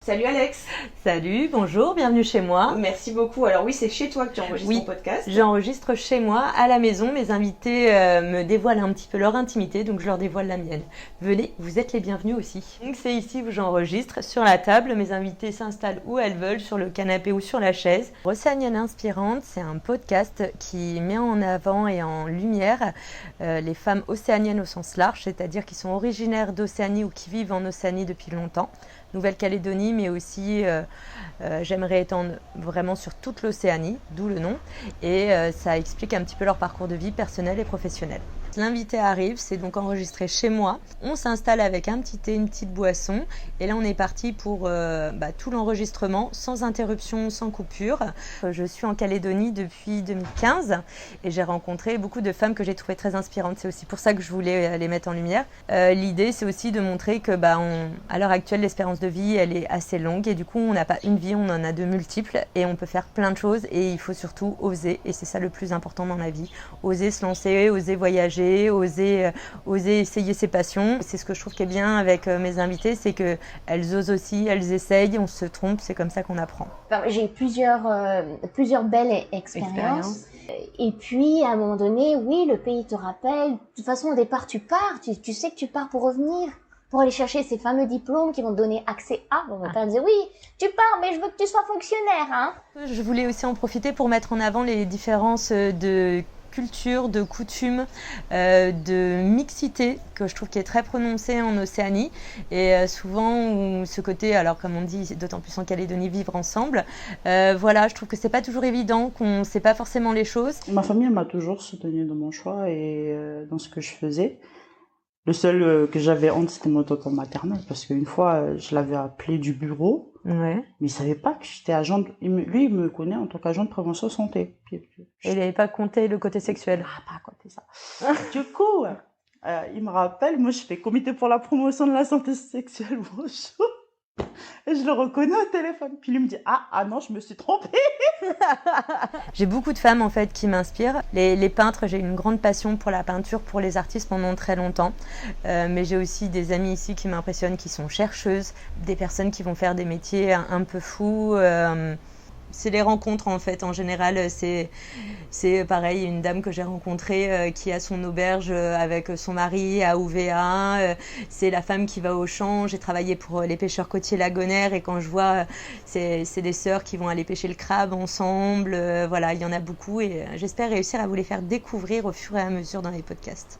Salut Alex. Salut, bonjour, bienvenue chez moi. Merci beaucoup. Alors oui, c'est chez toi que tu enregistres ton podcast. J'enregistre chez moi, à la maison. Mes invités me dévoilent un petit peu leur intimité, donc je leur dévoile la mienne. Venez, vous êtes les bienvenus aussi. Donc c'est ici où j'enregistre, sur la table. Mes invités s'installent où elles veulent, sur le canapé ou sur la chaise. Océanienne Inspirante, c'est un podcast qui met en avant et en lumière les femmes océaniennes au sens large, c'est-à-dire qui sont originaires d'Océanie ou qui vivent en Océanie depuis longtemps. Nouvelle-Calédonie, mais aussi j'aimerais étendre vraiment sur toute l'Océanie, d'où le nom, et ça explique un petit peu leur parcours de vie personnel et professionnel. L'invité arrive, c'est donc enregistré chez moi. On s'installe avec un petit thé, une petite boisson, et là on est parti pour tout l'enregistrement, sans interruption, sans coupure. Je suis en Calédonie depuis 2015 et j'ai rencontré beaucoup de femmes que j'ai trouvées très inspirantes. C'est aussi pour ça que je voulais les mettre en lumière. L'idée, c'est aussi de montrer que à l'heure actuelle, l'espérance de vie, elle est assez longue et du coup, on n'a pas une vie, on en a de multiples et on peut faire plein de choses et il faut surtout oser, et c'est ça le plus important dans la vie. Oser se lancer, oser voyager, oser essayer ses passions. C'est ce que je trouve qui est bien avec mes invités, c'est qu'elles osent aussi, elles essayent, on se trompe, c'est comme ça qu'on apprend. J'ai eu plusieurs belles expériences. Et puis, à un moment donné, oui, le pays te rappelle. De toute façon, au départ, tu pars. Tu sais que tu pars pour revenir, pour aller chercher ces fameux diplômes qui vont te donner accès à. On va pas dire, oui, tu pars, mais je veux que tu sois fonctionnaire, hein. Je voulais aussi en profiter pour mettre en avant les différences de culture, de coutumes, de mixité que je trouve qui est très prononcée en Océanie et souvent ce côté, alors comme on dit d'autant plus en Calédonie, vivre ensemble, je trouve que c'est pas toujours évident, qu'on sait pas forcément les choses. Ma famille m'a toujours soutenue dans mon choix et dans ce que je faisais. Le seul que j'avais honte, c'était mon tonton maternel, parce qu'une fois, je l'avais appelé du bureau, ouais. Mais il savait pas que j'étais agent. Lui, il me connaît en tant qu'agent de prévention santé. Et il n'avait pas compté le côté sexuel. Ah, pas compté ça. Du coup, il me rappelle, moi, je fais comité pour la promotion de la santé sexuelle, bonjour. Et je le reconnais au téléphone. Puis lui me dit, ah non, je me suis trompée. J'ai beaucoup de femmes en fait qui m'inspirent. Les peintres, j'ai une grande passion pour la peinture, pour les artistes pendant très longtemps. Mais j'ai aussi des amies ici qui m'impressionnent, qui sont chercheuses, des personnes qui vont faire des métiers un peu fous. C'est les rencontres en fait, en général, c'est pareil, une dame que j'ai rencontrée qui a son auberge avec son mari à Ouvéa, c'est la femme qui va au champ. J'ai travaillé pour les pêcheurs côtiers lagonaires et quand je vois, c'est des sœurs qui vont aller pêcher le crabe ensemble, il y en a beaucoup et j'espère réussir à vous les faire découvrir au fur et à mesure dans les podcasts.